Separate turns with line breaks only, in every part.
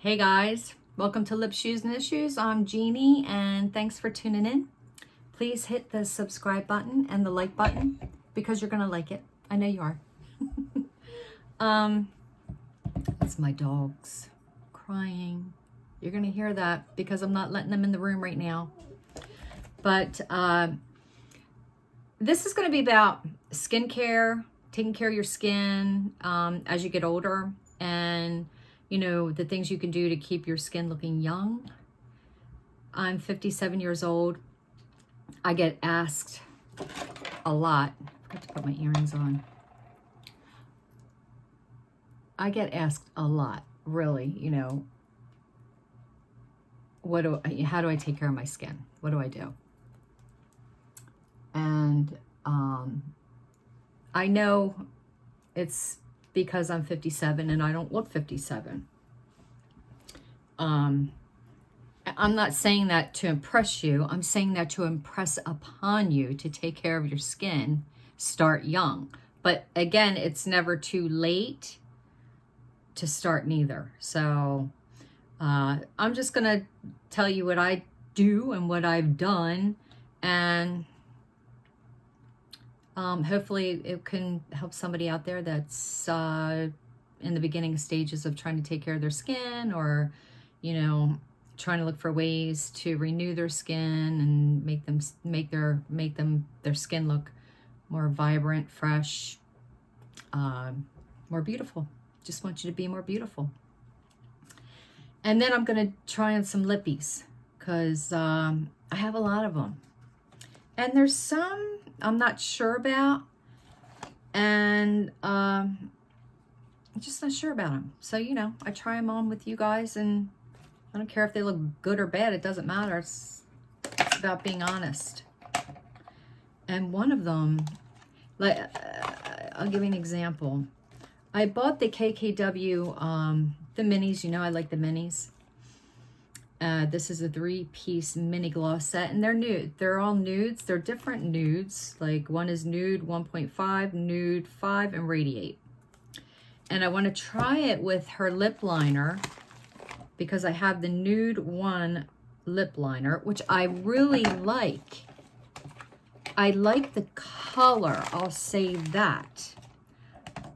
Hey guys, welcome to Lip Shoes and Issues. I'm Jeannie and thanks for tuning in. Please hit the subscribe button and the like button because you're gonna like it. I know you are. It's my dogs crying. You're gonna hear that because I'm not letting them in the room right now. But this is gonna be about skincare, taking care of your skin as you get older, and you know, the things you can do to keep your skin looking young. I'm 57 years old. I get asked a lot. I forgot to put my earrings on. I get asked a lot, really, you know, how do I take care of my skin? What do I do? And I know it's because I'm 57 and I don't look 57. I'm not saying that to impress you. I'm saying that to impress upon you to take care of your skin. Start young. But again, it's never too late to start neither. So I'm just going to tell you what I do and what I've done, and hopefully it can help somebody out there that's in the beginning stages of trying to take care of their skin, or, you know, trying to look for ways to renew their skin and make their skin look more vibrant, fresh, more beautiful. Just want you to be more beautiful. And then I'm going to try on some Lippies because I have a lot of them. And there's some I'm not sure about, and I'm just not sure about them. So, you know, I try them on with you guys, and I don't care if they look good or bad. It doesn't matter. It's about being honest. And one of them, like, I'll give you an example. I bought the KKW, the minis. You know, I like the minis. This is a 3-piece mini gloss set, and they're nude. They're all nudes. They're different nudes. Like, one is nude 1.5, nude 5, and radiate. And I want to try it with her lip liner because I have the nude 1 lip liner, which I really like. I like the color, I'll say that.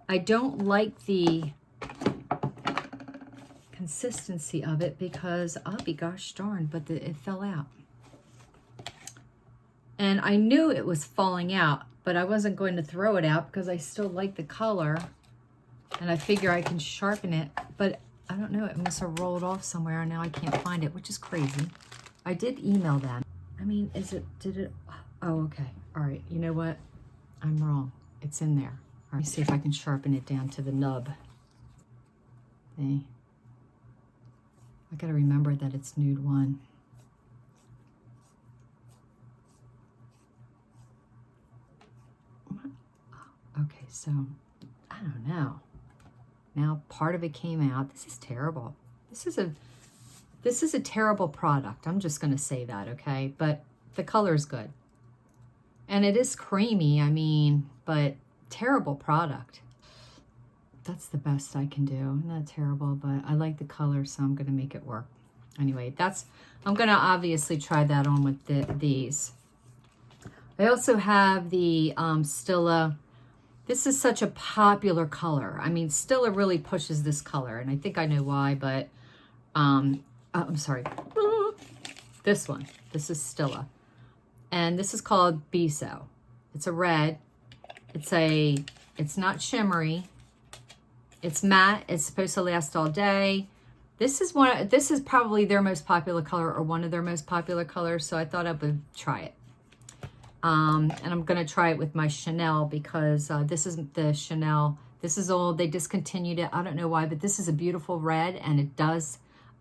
I don't like the consistency of it because I'll be gosh darn, but it fell out. And I knew it was falling out, but I wasn't going to throw it out because I still like the color, and I figure I can sharpen it, but I don't know, it must have rolled off somewhere and now I can't find it, which is crazy. I did email them. I mean, did it? Oh, okay. All right. You know what? I'm wrong. It's in there. All right, see if I can sharpen it down to the nub. See? I gotta remember that it's nude 1. Okay, so I don't know. Now part of it came out. This is terrible. This is a terrible product. I'm just gonna say that, okay? But the color is good. And it is creamy, I mean, but terrible product. That's the best I can do. Not terrible, but I like the color, so I'm going to make it work. Anyway, I'm going to obviously try that on with these. I also have the Stila. This is such a popular color. I mean, Stila really pushes this color, and I think I know why, but I'm sorry. This one. This is Stila. And this is called Beso. It's a red. It's not shimmery. It's matte. It's supposed to last all day. This is probably their most popular color, or one of their most popular colors, so I thought I would try it. And I'm going to try it with my Chanel because this isn't the Chanel. This is old. They discontinued it. I don't know why, but this is a beautiful red, and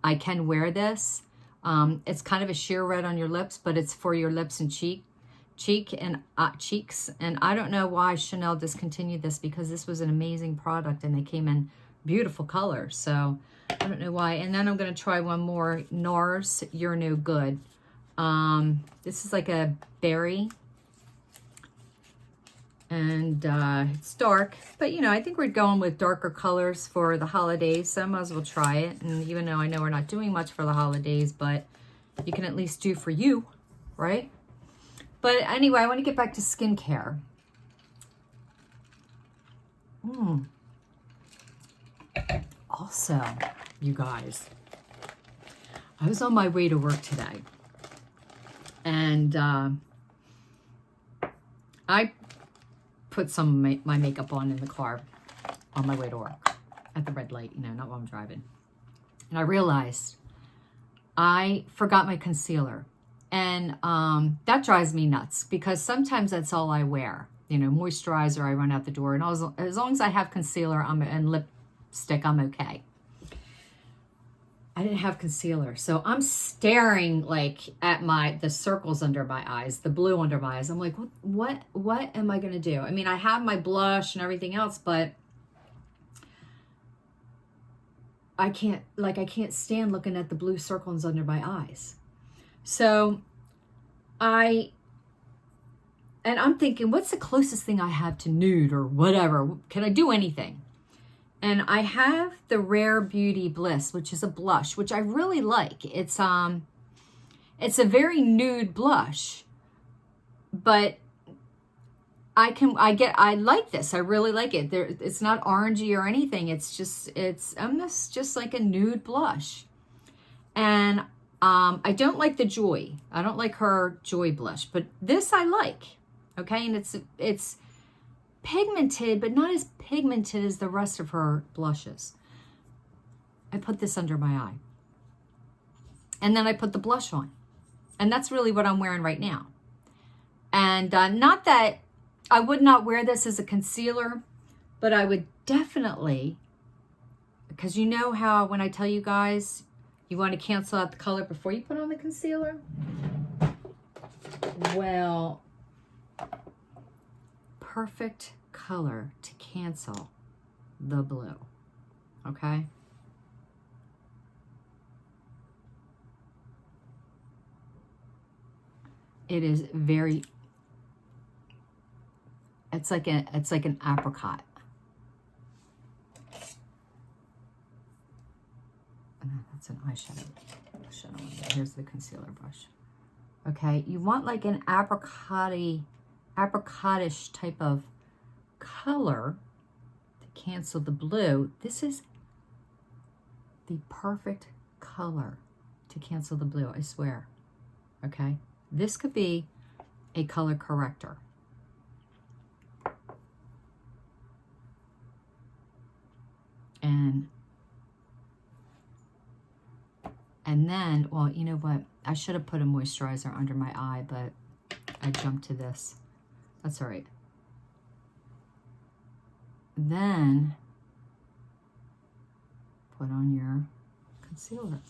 I can wear this. It's kind of a sheer red on your lips, but it's for your lips and cheeks, and I don't know why Chanel discontinued this because this was an amazing product and they came in beautiful colors, so I don't know why. And then I'm going to try one more, NARS You're No Good. This is like a berry, And it's dark, but you know, I think we're going with darker colors for the holidays, so I might as well try it. And even though I know we're not doing much for the holidays, but you can at least do for you, right? But anyway, I want to get back to skincare. Also, you guys, I was on my way to work today, and I put some of my makeup on in the car on my way to work at the red light, you know, not while I'm driving. And I realized I forgot my concealer. And that drives me nuts because sometimes that's all I wear. You know, moisturizer, I run out the door. And as long as I have concealer and lipstick, I'm okay. I didn't have concealer. So I'm staring like at the circles under my eyes, the blue under my eyes. I'm like, what am I going to do? I mean, I have my blush and everything else, but I can't stand looking at the blue circles under my eyes. So I'm thinking, what's the closest thing I have to nude or whatever? Can I do anything? And I have the Rare Beauty Bliss, which is a blush, which I really like. It's a very nude blush, but I like this. I really like it. It's not orangey or anything. It's almost just like a nude blush. And I don't like the Joy. I don't like her Joy blush, but this I like. Okay, and it's pigmented, but not as pigmented as the rest of her blushes. I put this under my eye. And then I put the blush on. And that's really what I'm wearing right now. And not that I would not wear this as a concealer, but I would definitely, because you know how when I tell you guys, you want to cancel out the color before you put on the concealer? Well, perfect color to cancel the blue, okay? It is very, it's like an apricot. That's an eyeshadow. Here's the concealer brush. Okay, you want like an apricotish type of color to cancel the blue. This is the perfect color to cancel the blue, I swear. Okay, this could be a color corrector. And then, well, you know what? I should have put a moisturizer under my eye, but I jumped to this. That's all right. Then put on your concealer.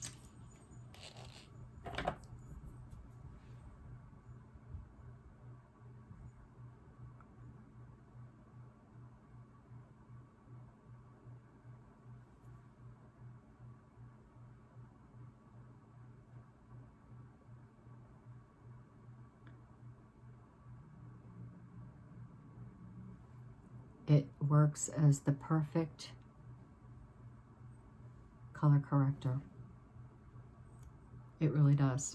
It works as the perfect color corrector. It really does.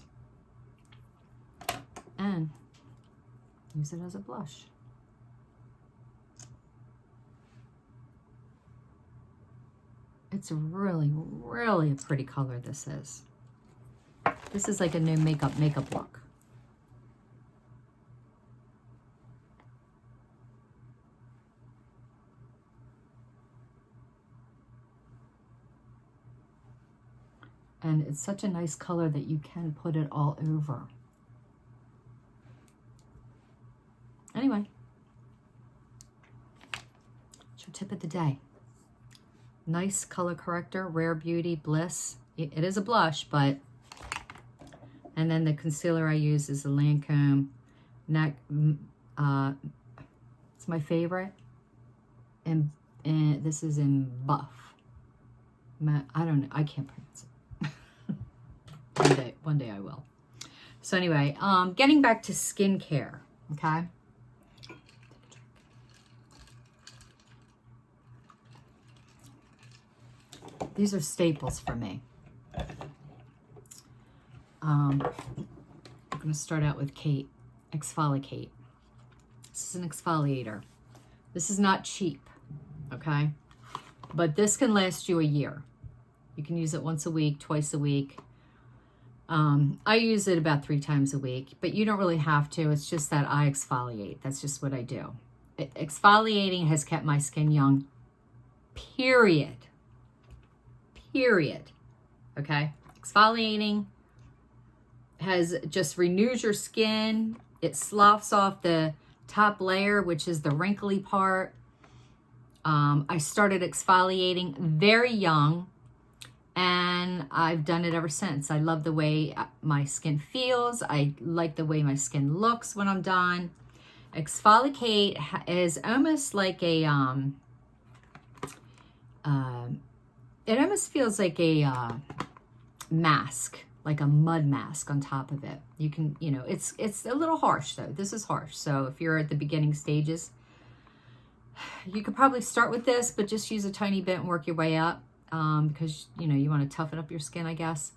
And use it as a blush. It's really, really a pretty color, this is. This is like a new makeup look. And it's such a nice color that you can put it all over. Anyway, it's your tip of the day. Nice color corrector, Rare Beauty Bliss. It is a blush, but... And then the concealer I use is the Lancome Neck. It's my favorite. And this is in Buff. I don't know. I can't pronounce it. One day I will. So anyway, getting back to skincare, okay? These are staples for me. I'm going to start out with Kate, Exfoliate. This is an exfoliator. This is not cheap, okay? But this can last you a year. You can use it once a week, twice a week. I use it about 3 times a week, but you don't really have to. It's just that I exfoliate. That's just what I do. Exfoliating has kept my skin young, period. Period. Okay? Exfoliating has just renews your skin. It sloughs off the top layer, which is the wrinkly part. I started exfoliating very young, and I've done it ever since. I love the way my skin feels. I like the way my skin looks when I'm done. Exfoliate is almost like a, it almost feels like a mask, like a mud mask on top of it. You can, you know, it's a little harsh though. This is harsh. So if you're at the beginning stages, you could probably start with this, but just use a tiny bit and work your way up because, you know, you want to toughen up your skin, I guess.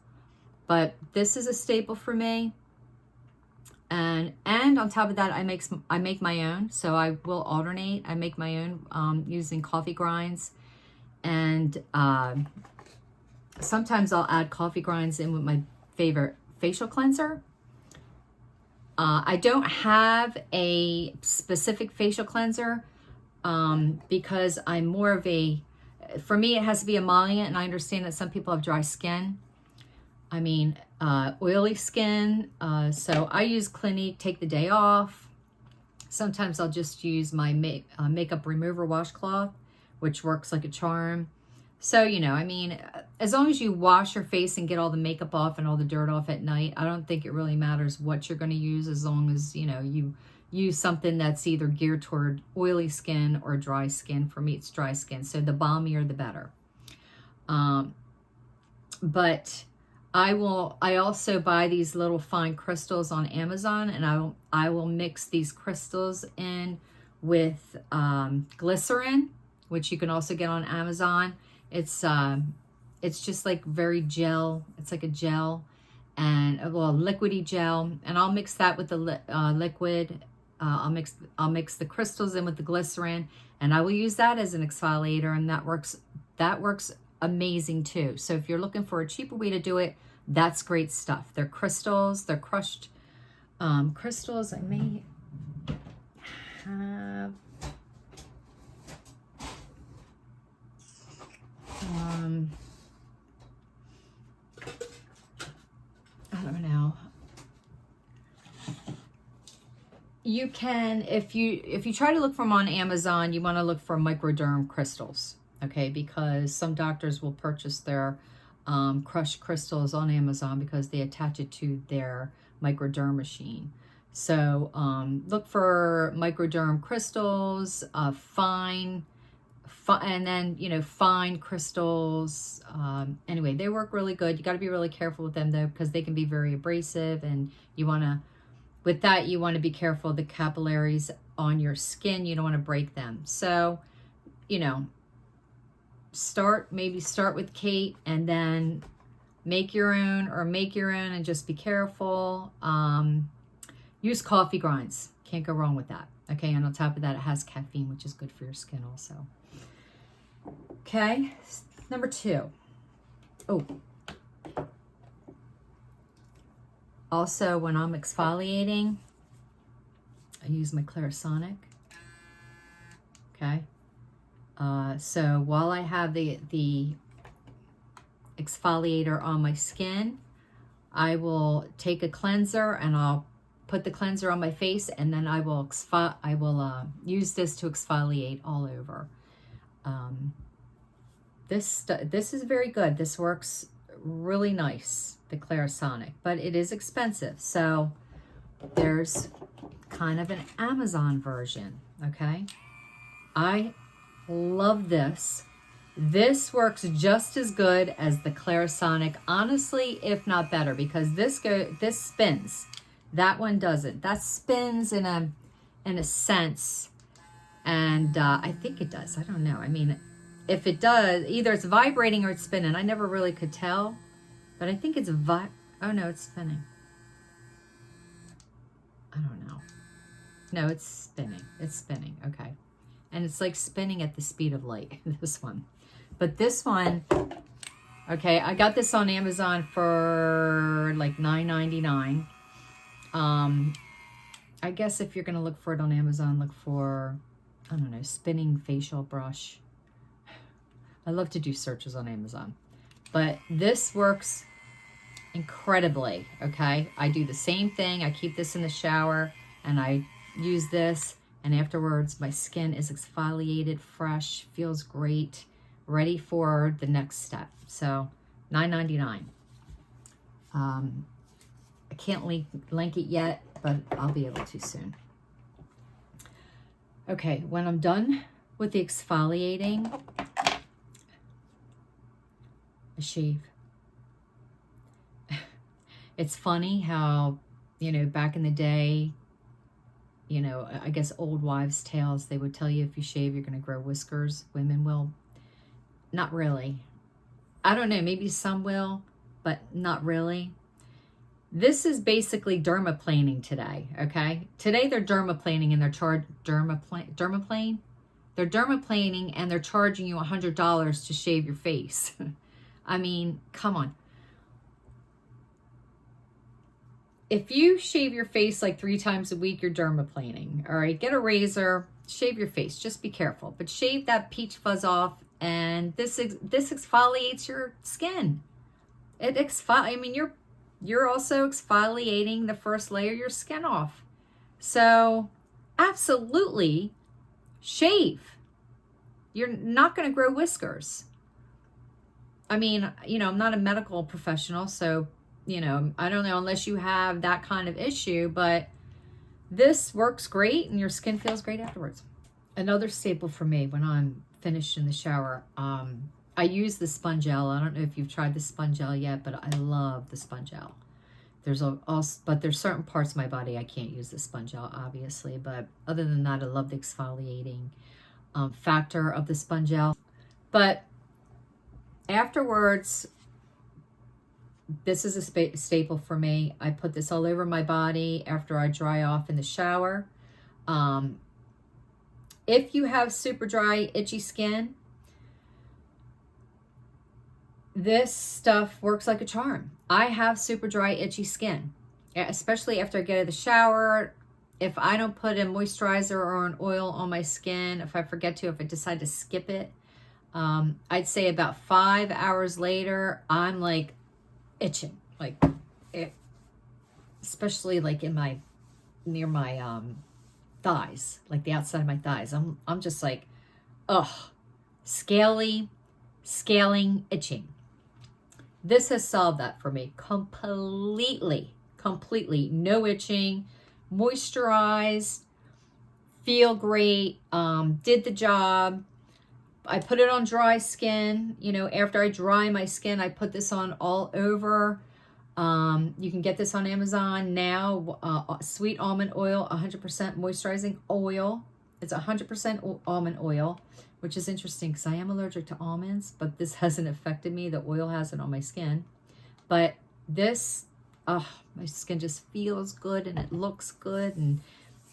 But this is a staple for me. And on top of that, I make my own. So I will alternate. I make my own using coffee grinds. And sometimes I'll add coffee grinds in with my favorite facial cleanser. I don't have a specific facial cleanser because I'm more of a, for me, it has to be emollient, and I understand that some people have dry skin. I mean, oily skin. So I use Clinique, take the day off. Sometimes I'll just use my makeup remover washcloth, which works like a charm. So, you know, I mean, as long as you wash your face and get all the makeup off and all the dirt off at night, I don't think it really matters what you're going to use, as long as, you know, you use something that's either geared toward oily skin or dry skin. For me, it's dry skin. So the balmier, the better. But I also buy these little fine crystals on Amazon, and I will mix these crystals in with glycerin, which you can also get on Amazon. It's just like very gel. It's like a gel, and well, liquidy gel, and I'll mix that with the liquid. I'll mix the crystals in with the glycerin, and I will use that as an exfoliator, and that works amazing too. So if you're looking for a cheaper way to do it, that's great stuff. They're crystals. They're crushed crystals. I may have I don't know. You can, if you try to look for them on Amazon, you want to look for microderm crystals, okay? Because some doctors will purchase their crushed crystals on Amazon because they attach it to their microderm machine. So look for microderm crystals, and then, you know, fine crystals. Anyway, they work really good. You got to be really careful with them though, because they can be very abrasive, and you want to, with that, you want to be careful of the capillaries on your skin. You don't want to break them. So, you know, maybe start with Kate and then make your own, and just be careful. Use coffee grinds. Can't go wrong with that. Okay, and on top of that, it has caffeine, which is good for your skin also. Okay, number 2. Oh, also when I'm exfoliating, I use my Clarisonic. Okay, so while I have the exfoliator on my skin, I will take a cleanser and I'll put the cleanser on my face, and then I will use this to exfoliate all over. This is very good. This works really nice, the Clarisonic, but it is expensive. So there's kind of an Amazon version, okay? I love this. This works just as good as the Clarisonic, honestly, if not better, because this spins. That one doesn't. That spins in a sense, and I think it does. I don't know. I mean, if it does, either it's vibrating or it's spinning. I never really could tell, but I think it's oh no, it's spinning. I don't know. No, it's spinning. It's spinning. Okay. And it's like spinning at the speed of light, this one. But this one, okay, I got this on Amazon for like $9.99. I guess if you're going to look for it on Amazon, look for, I don't know, spinning facial brush. I love to do searches on Amazon. But this works incredibly, okay? I do the same thing. I keep this in the shower and I use this, and afterwards my skin is exfoliated, fresh, feels great, ready for the next step. So $9.99. I can't link it yet, but I'll be able to soon. Okay, when I'm done with the exfoliating, I shave. It's funny how, you know, back in the day, you know, I guess old wives' tales, they would tell you if you shave, you're going to grow whiskers. Women will. Not really. I don't know, maybe some will, but not really. This is basically dermaplaning today, okay? Today they're dermaplaning and they're dermaplane? They're dermaplaning and they're charging you $100 to shave your face. I mean, come on. If you shave your face like 3 times a week, you're dermaplaning, all right? Get a razor, shave your face. Just be careful. But shave that peach fuzz off, and this exfoliates your skin. I mean, you're also exfoliating the first layer of your skin off. So absolutely shave. You're not going to grow whiskers. I mean, you know, I'm not a medical professional, so, you know, I don't know unless you have that kind of issue, but this works great and your skin feels great afterwards. Another staple for me when I'm finished in the shower, I use the Spongel. I don't know if you've tried the Spongel yet, but I love the Spongel. But there's certain parts of my body I can't use the Spongel, obviously. But other than that, I love the exfoliating factor of the Spongel. But afterwards, this is a staple for me. I put this all over my body after I dry off in the shower. If you have super dry, itchy skin, this stuff works like a charm. I have super dry, itchy skin, especially after I get out of the shower. If I don't put a moisturizer or an oil on my skin, if I forget to, if I decide to skip it, I'd say about 5 hours later, I'm like itching, like it, especially like near my thighs, like the outside of my thighs. I'm just like, ugh, scaling, itching. This has solved that for me completely. No itching, moisturized, feel great, did the job. I put it on dry skin. You know, after I dry my skin, I put this on all over. You can get this on Amazon now. Sweet almond oil, 100% moisturizing oil. It's 100% almond oil, which is interesting because I am allergic to almonds, but this hasn't affected me. The oil hasn't on my skin. But this, my skin just feels good and it looks good and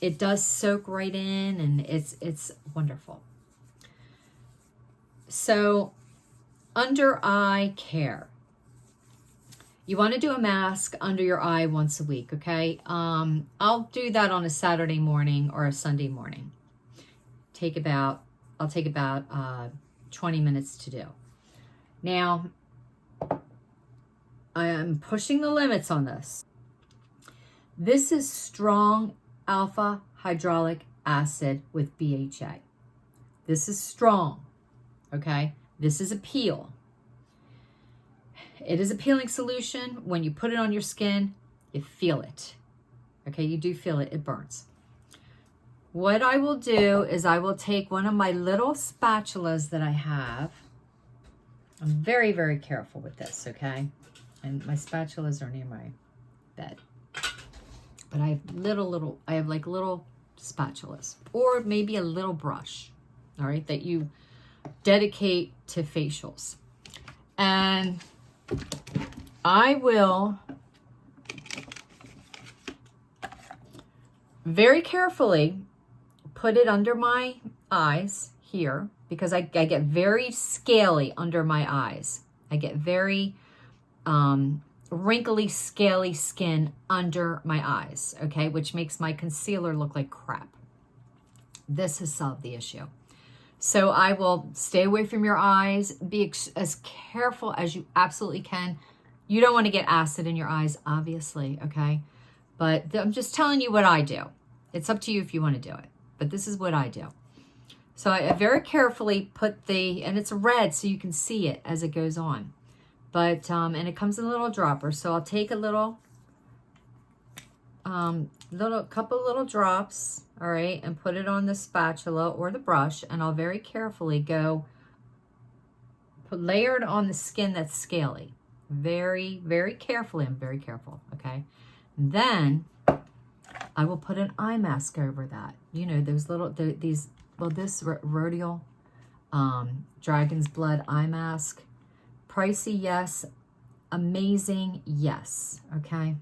it does soak right in, and it's wonderful. So, under eye care. You want to do a mask under your eye once a week, okay? I'll do that on a Saturday morning or a Sunday morning. I'll take about 20 minutes to do. Now, I am pushing the limits on this. This is strong alpha hydrochloric acid with BHA. This is strong, okay? This is a peel. It is a peeling solution. When you put it on your skin, you feel it. Okay, you do feel it. It burns. What I will do is I will take one of my little spatulas that I have. I'm very, very careful with this, okay? And my spatulas are near my bed. But I have I have like little spatulas. Or maybe a little brush, all right, that you dedicate to facials. And I will very carefully put it under my eyes here, because I get very scaly under my eyes. I get very wrinkly, scaly skin under my eyes, okay, which makes my concealer look like crap. This has solved the issue. So I will stay away from your eyes, be as careful as you absolutely can. You don't want to get acid in your eyes, obviously, okay? But I'm just telling you what I do. It's up to you if you want to do it, but this is what I do. So I very carefully put and it's red so you can see it as it goes on. But, and it comes in a little dropper. So I'll take a couple little drops, all right, and put it on the spatula or the brush, and I'll very carefully go layer it on the skin that's scaly. Very, very carefully. I'm very careful, okay? And then I will put an eye mask over that. You know, those little, this Retinol Dragon's Blood eye mask. Pricey, yes. Amazing, yes, okay?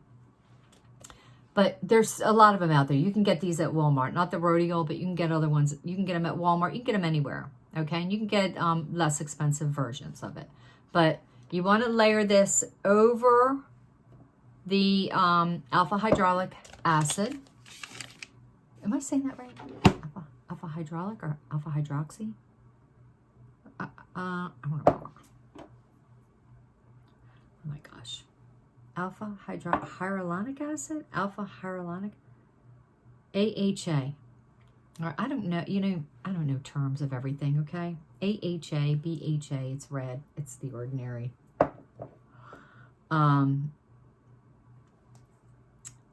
But there's a lot of them out there. You can get these at Walmart. Not the Retinol, but you can get other ones. You can get them at Walmart. You can get them anywhere, okay? And you can get less expensive versions of it. But you want to layer this over the alpha hydraulic acid. Am I saying that right? Alpha hydraulic or alpha hydroxy? I don't know. Oh my gosh. Alpha hyaluronic acid? Alpha hyaluronic? AHA. Or I don't know, I don't know terms of everything, okay? AHA, BHA, it's red. It's the ordinary.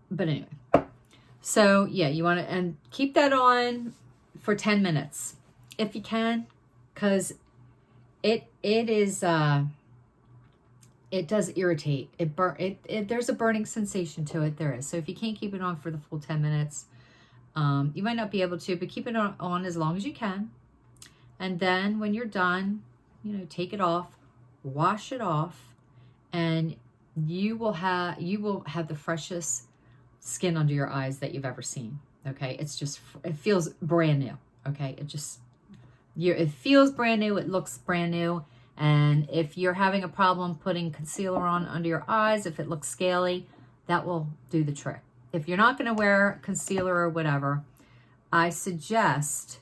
But anyway. So, yeah, you want to, and keep that on for 10 minutes if you can, because it does irritate. There's a burning sensation to it. There is. So if you can't keep it on for the full 10 minutes, you might not be able to, but keep it on as long as you can. And then when you're done, take it off, wash it off, and you will have the freshest skin under your eyes that you've ever seen. Okay. It feels brand new. Okay. It feels brand new. It looks brand new. And if you're having a problem putting concealer on under your eyes, if it looks scaly, that will do the trick. If you're not going to wear concealer or whatever, I suggest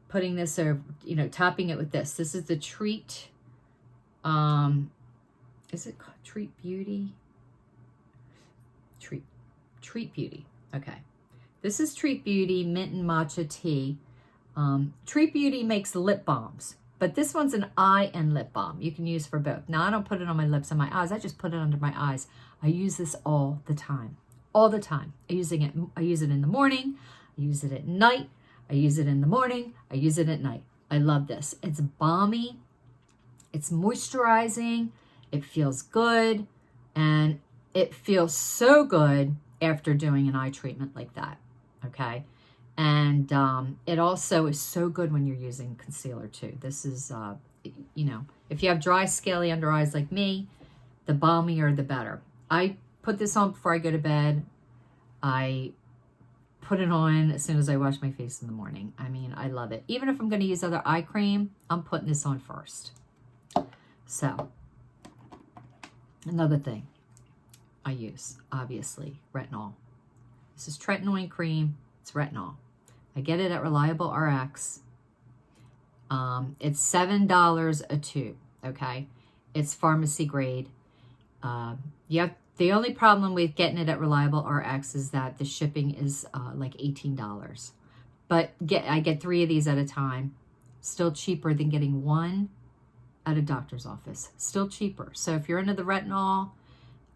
putting this over, topping it with this. This is the Treat, is it called Treat Beauty? Treat Beauty. Okay. This is Treat Beauty Mint and Matcha Tea. Treat Beauty makes lip balms, but this one's an eye and lip balm. You can use for both. Now, I don't put it on my lips and my eyes. I just put it under my eyes. I use this all the time. All the time. I use it in the morning. I use it at night. I use it in the morning. I use it at night. I love this. It's balmy. It's moisturizing. It feels good. And it feels so good after doing an eye treatment like that. Okay. And it also is so good when you're using concealer too. This is, if you have dry, scaly under eyes like me, the balmier the better. I put this on before I go to bed. I put it on as soon as I wash my face in the morning. I mean, I love it. Even if I'm going to use other eye cream, I'm putting this on first. So, another thing I use, obviously, retinol. This is tretinoin cream. It's retinol. I get it at Reliable RX. It's $7 a tube, okay? It's pharmacy grade. The only problem with getting it at Reliable RX is that the shipping is like $18. But I get 3 of these at a time. Still cheaper than getting one at a doctor's office. Still cheaper. So if you're into the retinol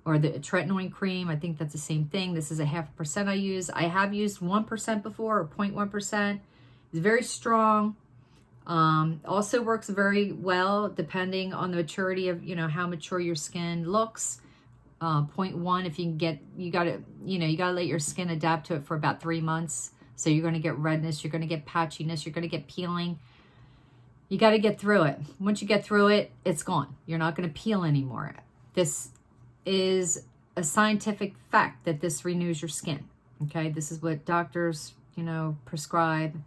or the tretinoin cream, I think that's the same thing. This is a 0.5% I use. I have used 1% before, or 0.1%. It's very strong. Also works very well depending on the maturity of, how mature your skin looks. 0.1, if you can get, you gotta let your skin adapt to it for about 3 months. So you're gonna get redness, you're gonna get patchiness, you're gonna get peeling. You got to get through it. Once you get through it, it's gone. You're not going to peel anymore. This is a scientific fact that this renews your skin. Okay, this is what doctors, you know, prescribe.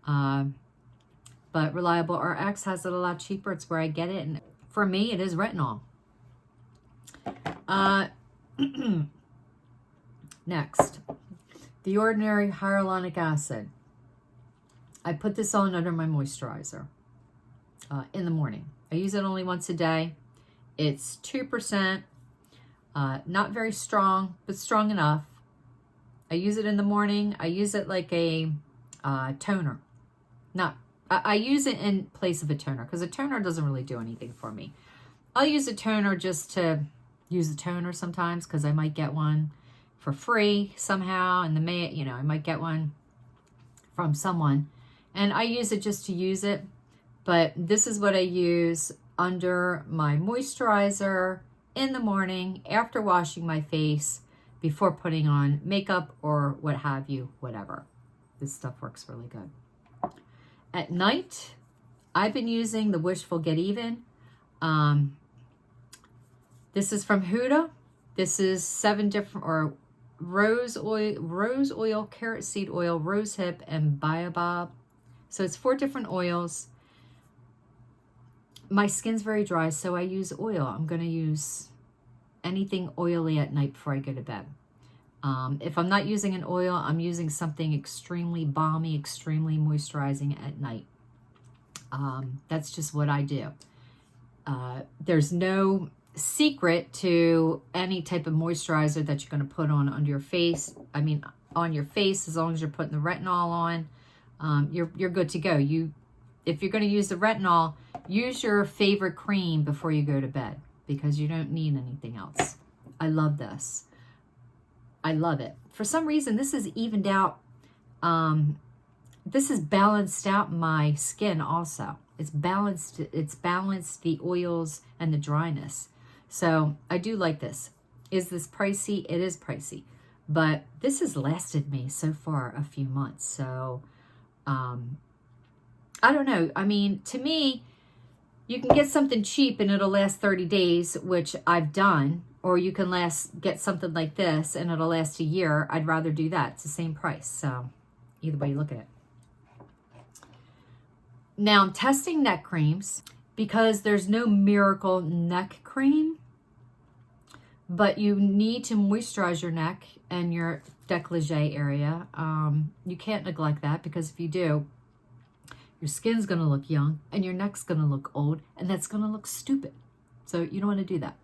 But Reliable RX has it a lot cheaper. It's where I get it. And for me, it is retinol. Next, the Ordinary Hyaluronic Acid. I put this on under my moisturizer in the morning. I use it only once a day. It's 2%, not very strong, but strong enough. I use it in the morning. I use it like a toner. I use it in place of a toner because a toner doesn't really do anything for me. I'll use a toner just to use a toner sometimes because I might get one for free somehow, and I might get one from someone, and I use it just to use it. But this is what I use under my moisturizer in the morning after washing my face, before putting on makeup or what have you, whatever. This stuff works really good. At night, I've been using the Wishful Get Even. This is from Huda. This is 7 different, or rose oil, carrot seed oil, rosehip, and baobab. So it's 4 different oils. My skin's very dry, so I use oil. I'm going to use anything oily at night before I go to bed. If I'm not using an oil, I'm using something extremely balmy, extremely moisturizing at night. That's just what I do. There's no secret to any type of moisturizer that you're going to put on under your face. I mean, on your face, as long as you're putting the retinol on, you're good to go. If you're going to use the retinol, use your favorite cream before you go to bed, because you don't need anything else. I love this. I love it. For some reason, this has evened out. This has balanced out my skin also. It's balanced the oils and the dryness. So I do like this. Is this pricey? It is pricey. But this has lasted me so far a few months. So I don't know. I mean, to me, you can get something cheap and it'll last 30 days, which I've done. Or you can get something like this and it'll last a year. I'd rather do that. It's the same price. So either way you look at it. Now I'm testing neck creams because there's no miracle neck cream, but you need to moisturize your neck and your décolleté area. You can't neglect that, because if you do, your skin's going to look young and your neck's going to look old, and that's going to look stupid. So you don't want to do that.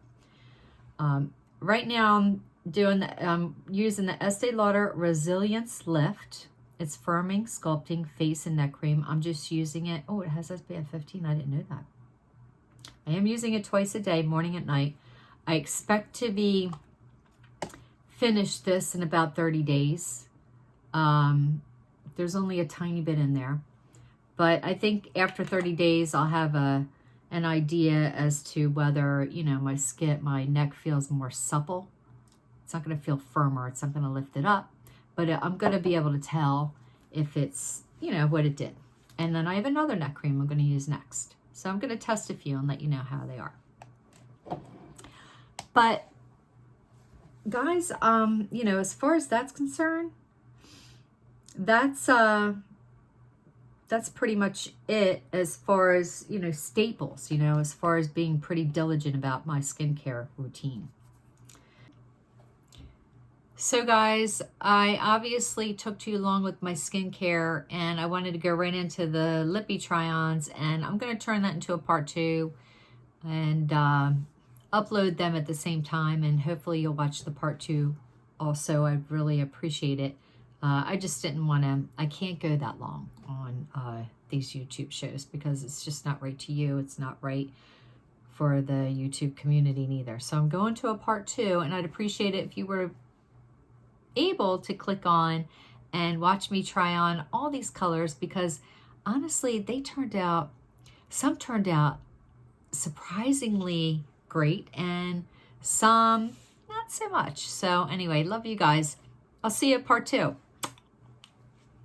Right now I'm using the Estee Lauder Resilience Lift. It's firming, sculpting face and neck cream. I'm just using it. Oh, it has SPF 15. I didn't know that. I am using it twice a day, morning and night. I expect to be finished this in about 30 days. There's only a tiny bit in there. But I think after 30 days, I'll have an idea as to whether, my neck feels more supple. It's not going to feel firmer. It's not going to lift it up. But I'm going to be able to tell if it's, what it did. And then I have another neck cream I'm going to use next. So I'm going to test a few and let you know how they are. But guys, as far as that's concerned, that's pretty much it as far as, staples, as far as being pretty diligent about my skincare routine. So guys, I obviously took too long with my skincare, and I wanted to go right into the Lippy try-ons, and I'm going to turn that into a part 2 and upload them at the same time, and hopefully you'll watch the part 2 also. I'd really appreciate it. I just didn't want to, I can't go that long on these YouTube shows because it's just not right to you. It's not right for the YouTube community neither. So I'm going to a part 2, and I'd appreciate it if you were able to click on and watch me try on all these colors, because honestly, some turned out surprisingly great and some not so much. So anyway, love you guys. I'll see you at part 2.